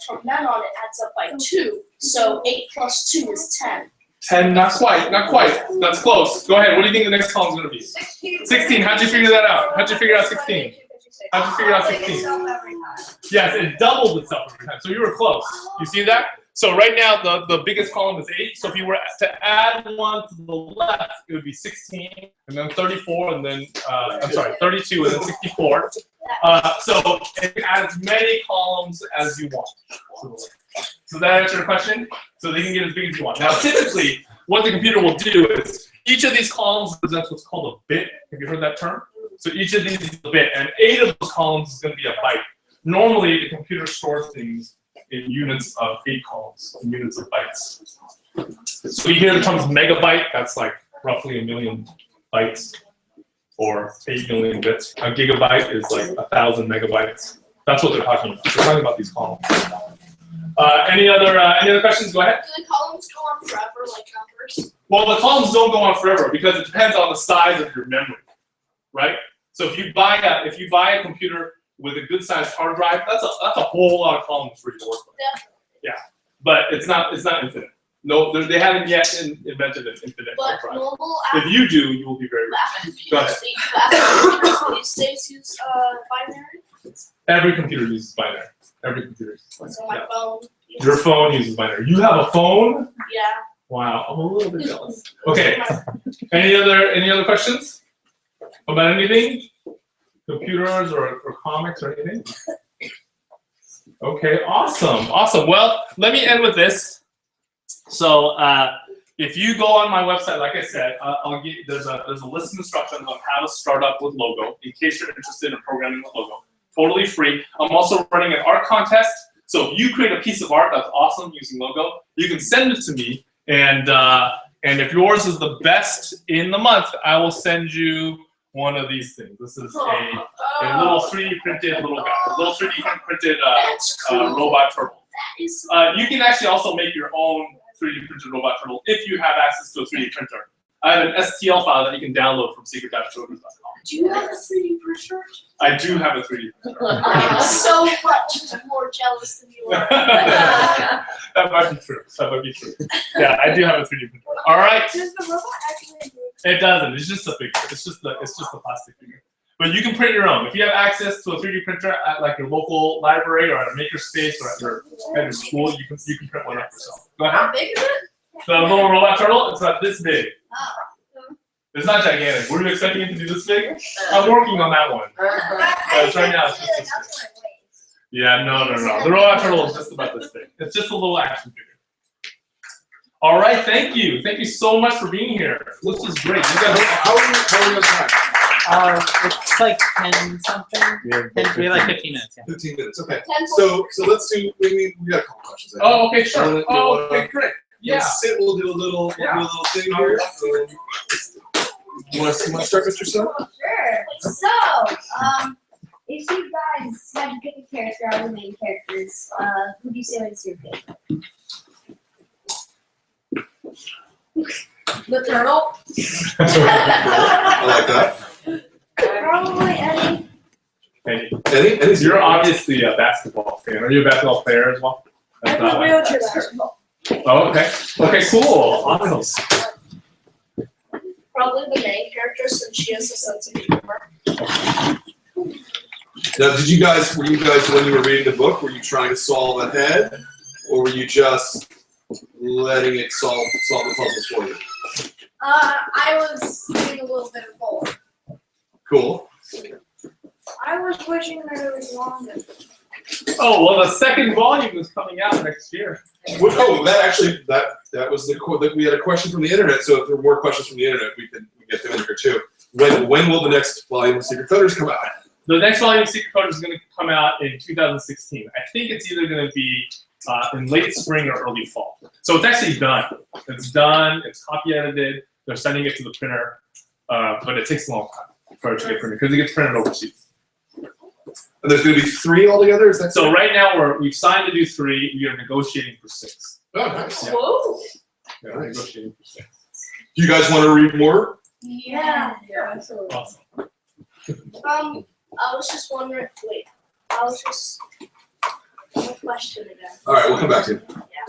from then on it adds up by 2. So 8 plus 2 is 10. 10, not quite. That's close. Go ahead. What do you think the next column is going to be? 16. How'd you figure that out? How'd you figure out 16? How'd you figure out 16? Yes, it doubles itself every time. So you were close. You see that? So right now the biggest column is 8. So if you were to add 1 to the left, it would be 16, and then 34, and then 32, and then 64. So it can add as many columns as you want to the left. So that answer your question? So they can get as big as you want. Now, typically, what the computer will do is each of these columns represents what's called a bit. Have you heard that term? So each of these is a bit, and 8 of those columns is going to be a byte. Normally, the computer stores things in units of 8 columns, in units of bytes. So you hear the terms megabyte, that's like roughly 1 million bytes, or 8 million bits. A gigabyte is like 1,000 megabytes. That's what they're talking about. They're talking about these columns. Any other questions? Go ahead. Do the columns go on forever like numbers? Well, the columns don't go on forever because it depends on the size of your memory, right? So if you buy a computer with a good sized hard drive, that's a whole lot of columns for you to work with. Definitely. Yeah, but it's not infinite. No, they haven't yet invented an infinite hard But drive. normal If you do, you will be very rich. Go ahead. these days use binary. Every computer uses binary. Every computer uses binary. So my phone. Your phone uses binary. You have a phone? Yeah. Wow, I'm a little bit jealous. Okay. Any other questions about anything? Computers or comics or anything? Okay, awesome. Well, let me end with this. So, if you go on my website, like I said, I'll get there's a list of instructions on how to start up with logo in case you're interested in programming with logo. Totally free. I'm also running an art contest. So if you create a piece of art that's awesome using logo, you can send it to me, and if yours is the best in the month, I will send you one of these things. This is a little 3D printed little guy, a little 3D printed robot turtle. That is You can actually also make your own 3D printed robot turtle if you have access to a 3D printer. I have an STL file that you can download from secret-coders.com. Do you have a 3D printer? I do have a 3D printer. I'm so much more jealous than you are. That might be true. That might be true. Yeah, I do have a 3D printer. All right. Does the robot actually move? It doesn't. It's just a figure. It's just the plastic figure. But you can print your own. If you have access to a 3D printer at like your local library or at a makerspace or at your school, you can print one up yourself. Go ahead. How big is it? The little robot turtle, it's about this big. Oh. It's not gigantic. Were you expecting it to be this big? I'm working on that one. It's right now. It's just this big. Yeah, no. The robot turtle is just about this big. It's just a little action figure. All right, thank you. Thank you so much for being here. This was great. You guys, How are you on time? It's like 10 something. We have like 15 minutes. Yeah. 15 minutes. Okay. 10 So let's do. We got a couple questions. I think. oh, okay, sure. You Oh, wanna- okay, great. We'll Yeah. sit. We'll do a little thing here. You want to start, Mr. Sun? Sure. So, if you guys had to pick a character out of the main characters, who do you say was your favorite? The turtle? I like that. Probably Eddie. Hey, Eddie? you're obviously a basketball fan. Are you a basketball player as well? That's I'm a not like- wheelchair basketball. Oh, okay. Okay, cool. Awesome. Probably the main character since she has a sense of humor. Now, were you guys, when you were reading the book, were you trying to solve ahead, or were you just letting it solve the puzzles for you? I was doing a little bit of both. Cool. I was wishing that it was longer. Oh, well, the second volume is coming out next year. That was we had a question from the internet. So if there were more questions from the internet, we get them in here too. When will the next volume of Secret Coders come out? The next volume of Secret Coders is going to come out in 2016. I think it's either going to be in late spring or early fall. So it's actually done. It's done. It's copy edited. They're sending it to the printer, but it takes a long time for it to get printed because it gets printed overseas. And there's going to be 3 altogether. Is that So right now we've signed to do 3. We are negotiating for 6. Oh, nice. Yeah. Whoa. Yeah, we're negotiating for 6. Do you guys want to read more? Yeah. Awesome. I was just wondering. Wait. One question again. All right, we'll come back to you.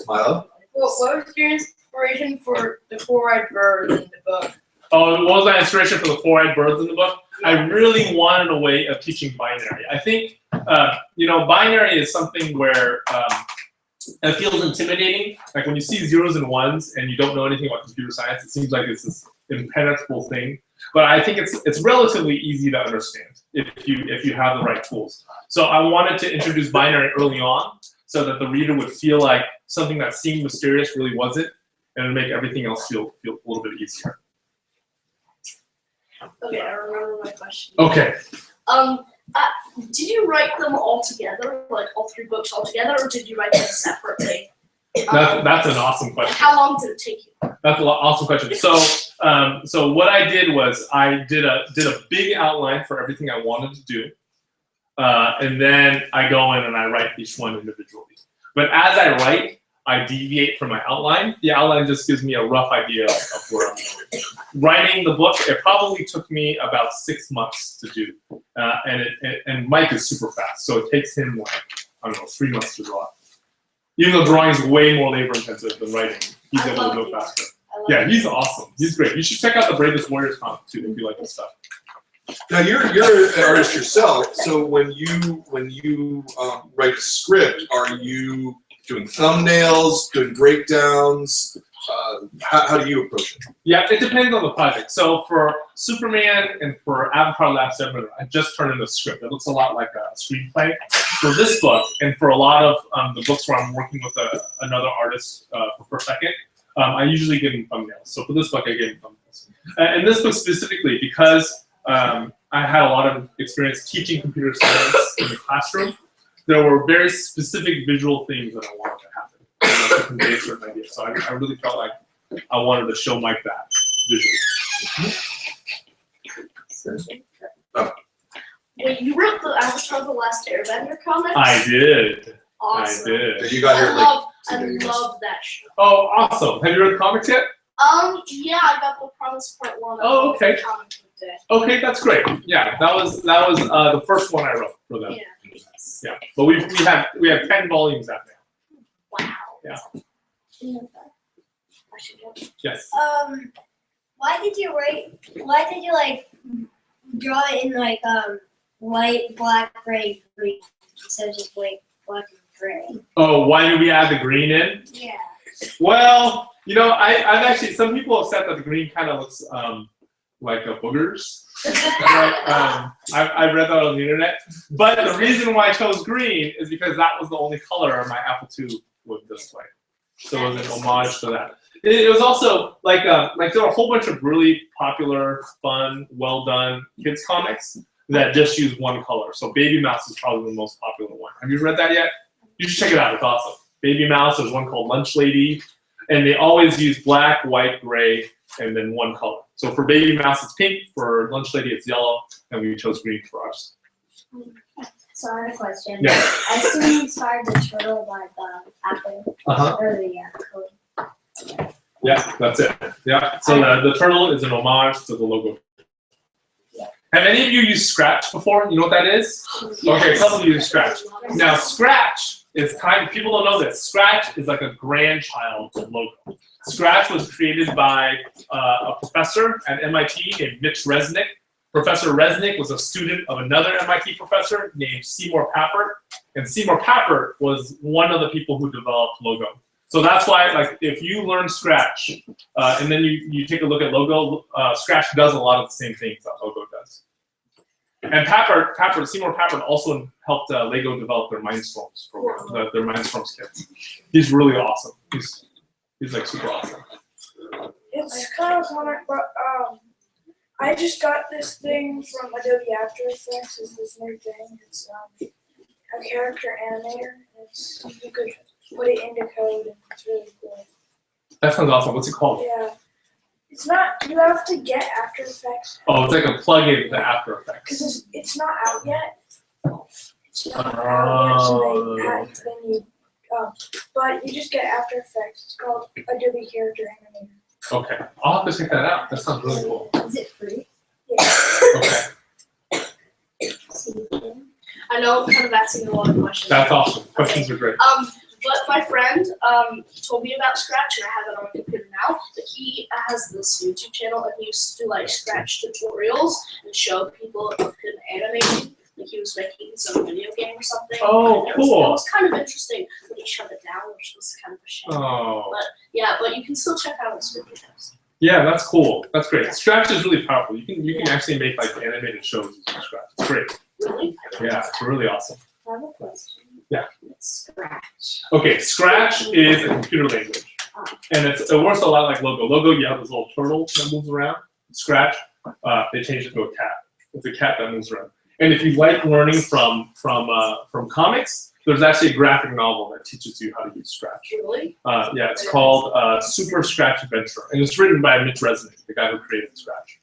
Milo? What was your inspiration for the 4-eyed bird in the book? Oh, what was my inspiration for the 4-eyed birds in the book? I really wanted a way of teaching binary. I think, binary is something where it feels intimidating. Like when you see 0s and 1s and you don't know anything about computer science, it seems like it's this impenetrable thing. But I think it's relatively easy to understand if you have the right tools. So I wanted to introduce binary early on so that the reader would feel like something that seemed mysterious really wasn't, and it'd make everything else feel a little bit easier. Okay, I remember my question. Okay. Did you write them all together, like all 3 books all together, or did you write them separately? That's an awesome question. How long did it take you? That's an awesome question. So what I did was I did a big outline for everything I wanted to do, and then I go in and I write each one individually. But as I write, I deviate from my outline. The outline just gives me a rough idea of where I'm going. Writing the book, it probably took me about 6 months to do, and Mike is super fast, so it takes him like, I don't know, 3 months to draw it. Even though drawing is way more labor intensive than writing, he's able to go faster. Yeah, he's awesome. He's great. You should check out the Bravest Warriors comic too if you like this stuff. Now you're an artist yourself. So when you write a script, are you doing thumbnails, doing breakdowns? How do you approach it? Yeah, it depends on the project. So for Superman and for Avatar: Last Airbender, I just turned in a script. It looks a lot like a screenplay. For this book, and for a lot of the books where I'm working with another artist for Second, I usually give them thumbnails. So for this book, I gave them thumbnails. And this book specifically, because I had a lot of experience teaching computer science in the classroom, there were very specific visual things that I wanted to happen to convey certain ideas. So I really felt like I wanted to show Mike that visually. Wait, you wrote the Avatar: The Last Airbender comics? I did. Awesome. I did. You got here like I 2 days. love that show. Oh, awesome. Have you read comics yet? Yeah, I got the Promise Point one. Oh, okay. Comic book day. Okay, that's great. Yeah, that was the first one I wrote for them. Yeah. Yeah, but we have 10 volumes out now. Wow. Yeah. I should get Yes. Why did you like draw it in like white, black, gray, green instead of just white, black, and gray? Oh, why did we add the green in? Yeah. Well, you know, I've actually, some people have said that the green kind of looks like a boogers. I've read that on the internet. But the reason why I chose green is because that was the only color my Apple II would display. So it was an homage to that. It was also like there were a whole bunch of really popular, fun, well done kids comics that just use one color. So Baby Mouse is probably the most popular one. Have you read that yet? You should check it out. It's awesome. Baby Mouse, there's one called Lunch Lady, and they always use black, white, gray, and then one color. So for Baby Mouse, it's pink. For Lunch Lady, it's yellow, and we chose green for ours. So I have a question. Yeah. I assume you inspired the turtle by the apple or the code. Yeah, that's it. Yeah. So the turtle is an homage to the logo. Yeah. Have any of you used Scratch before? You know what that is? Okay, a couple of you use Scratch. Now, Scratch is people don't know this. Scratch is like a grandchild of logo. Scratch was created by a professor at MIT named Mitch Resnick. Professor Resnick was a student of another MIT professor named Seymour Papert. And Seymour Papert was one of the people who developed logo. So that's why, like, if you learn Scratch and then you take a look at logo, Scratch does a lot of the same things that logo does. And Seymour Papert also helped Lego develop their Mindstorms program, their Mindstorms kits. He's really awesome. He's like super awesome. It's kind of comic, but I just got this thing from Adobe After Effects. It's this new thing. It's a character animator. You could put it into code, and it's really cool. That sounds awesome. What's it called? Yeah. It's not, you have to get After Effects. Oh, it's like a plug-in to After Effects. Because it's not out yet. It's not out Oh, yet, so but you just get After Effects. It's called Adobe Character Animator. Okay, I'll have to check that out. That sounds really cool. Is it free? Yeah. Okay, I know I'm kind of asking a lot of questions. that's awesome. Questions are great. But my friend told me about Scratch, and I have it on my computer now. But he has this YouTube channel, and he used to do like Scratch tutorials and show people of him animating. Like he was making some video game or something. Oh, It cool. was kind of interesting, but he shut it down, which was kind of a shame. Oh, Yeah, but you can still check out his videos. yeah, that's cool. That's great. Scratch is really powerful. You can actually make like animated shows using Scratch. It's great. Really? Yeah, it's really awesome. I have a question. Yeah. Scratch. Okay, Scratch is a computer language, and it works a lot like Logo. Logo, you have this little turtle that moves around. Scratch, they changed it to a cat. It's a cat that moves around. And if you like learning from comics, there's actually a graphic novel that teaches you how to use Scratch. Really? Yeah, it's called Super Scratch Adventure, and it's written by Mitch Resnick, the guy who created Scratch.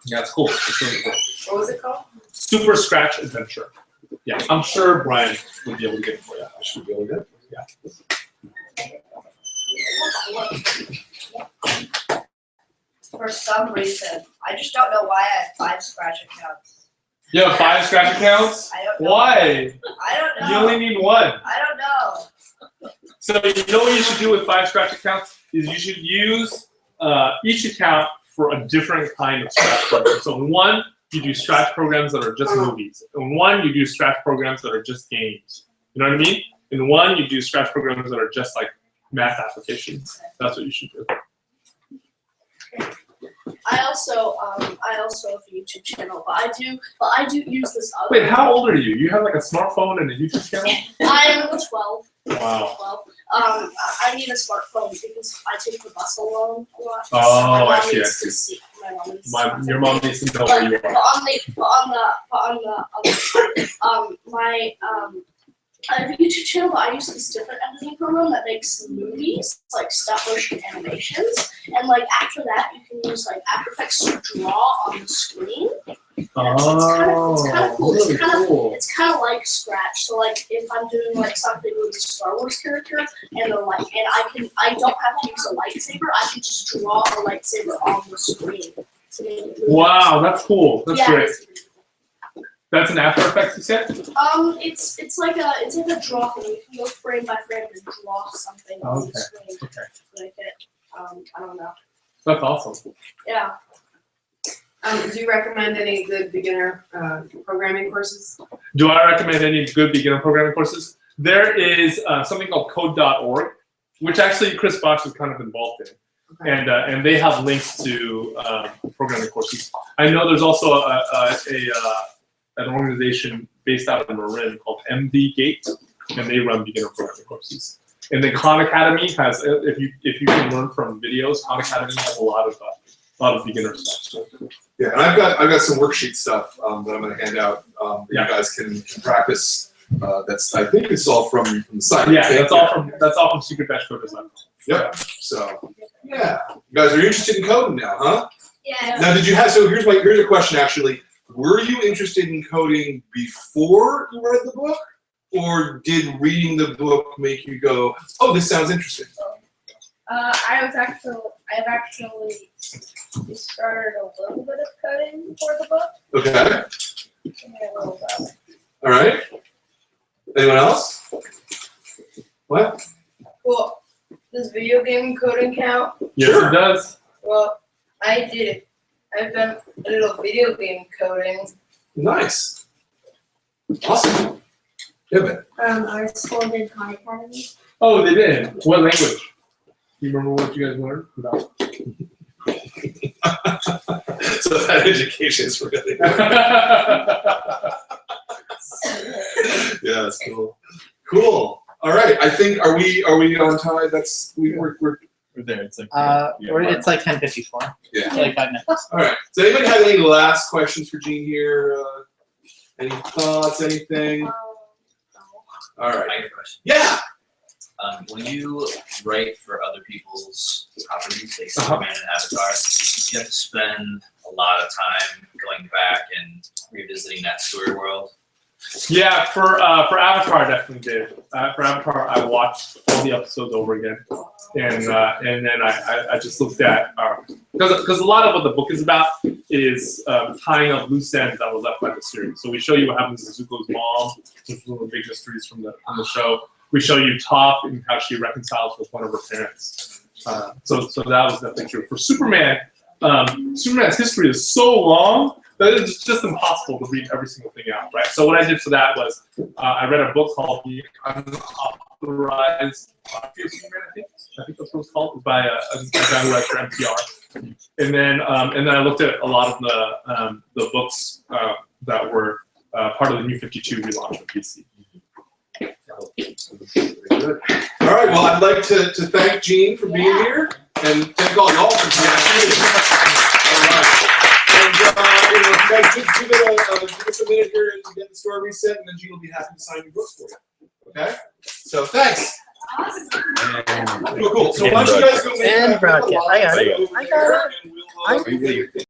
Yeah, it's cool. It's really cool. What was it called? Super Scratch Adventure. Yeah, I'm sure Brian would be able to get it for you. I should be able to get it. For some reason, I just don't know why I have 5 Scratch accounts. You have 5 Scratch accounts? I don't know. Why? I don't know. You only need 1. I don't know. So you know what you should do with 5 Scratch accounts? Is you should use each account for a different kind of Scratch program. So in 1, you do Scratch programs that are just movies. In 1, you do Scratch programs that are just games. You know what I mean? In 1, you do Scratch programs that are just like math applications. That's what you should do. I also have a YouTube channel, but I do use this other. Wait, how old are you? You have like a smartphone and a YouTube channel? I'm 12. Wow. 12. I need a smartphone because I take the bus alone a lot. Oh, my mom I see, I needs see. to see. My mom needs to see Your mom needs to know But, where you but are. on the other side, my I have a YouTube channel, but I use this different editing program that makes movies, like stop motion animations, and like after that, you can use like After Effects to draw on the screen. Oh, It's kind of cool. really cool. It's kind of like Scratch. So like if I'm doing like something with a Star Wars character and I don't have to use a lightsaber. I can just draw a lightsaber on the screen. To make it move. Wow, that's cool. That's Yeah. great. That's an After Effects, you said? It's like a draw thing. You can go frame by frame and draw something on Okay. the screen. Okay. Like it. I don't know. That's awesome. Yeah. Do you recommend any good beginner programming courses? Do I recommend any good beginner programming courses? There is something called code.org, which actually Chris Box is kind of involved in. Okay. And they have links to programming courses. I know there's also an organization based out of Marin called MD Gate, and they run beginner programming courses. And then Khan Academy has, if you can learn from videos, Khan Academy has a lot of beginner stuff. So. Yeah, and I've got some worksheet stuff that I'm going to hand out that you guys can practice. That's I think it's all from the site. Yeah, that's all from secret-coders.com. Yep. So yeah, you guys are interested in coding now, huh? Yeah. Now, did you have? So here's a question actually. Were you interested in coding before you read the book, or did reading the book make you go, "Oh, this sounds interesting"? I've actually started a little bit of coding for the book. Okay. And a little bit. All right. Anyone else? What? Well, does video game coding count? Yes, Sure. it does. Well, I did it. I've done a little video game coding. Nice. Awesome. Yeah, man. Our school did Khan Academy. Oh, they did. What language? Do you remember what you guys learned about? So that education is really. Yeah, that's cool. Cool. All right. I think are we on time? We're there. It's like It's like 10:54. yeah. Like 5 minutes. All right. Does anybody have any last questions for Gene here? Any thoughts? Anything? All right. I got a question. Yeah. When you write for other people's properties, like Superman and Avatar, you have to spend a lot of time going back and revisiting that story world. Yeah, for Avatar, I definitely did. For Avatar, I watched all the episodes over again, and then I just looked at because a lot of what the book is about is tying up loose ends that was left by the series. So we show you what happens to Zuko's mom, which was one of the big mysteries from the show. We show you Toph and how she reconciles with one of her parents. So that was definitely true. For Superman, Superman's history is so long that it's just impossible to read every single thing out, right? So what I did for that was I read a book called The Unauthorized Biography of Superman, I think that's what it's called. It's by a guy who writes for NPR. And then I looked at a lot of the books that were part of the New 52 relaunch of DC. Very good. All right. Well, I'd like to thank Gene for being here, and thank all y'all for being here. All right. And guys, give us a minute here to get the store reset, and then Gene will be happy to sign your books for you. Okay. So thanks. Cool. So why don't you guys go make And that broadcast. I got it. over I got there, it. and we'll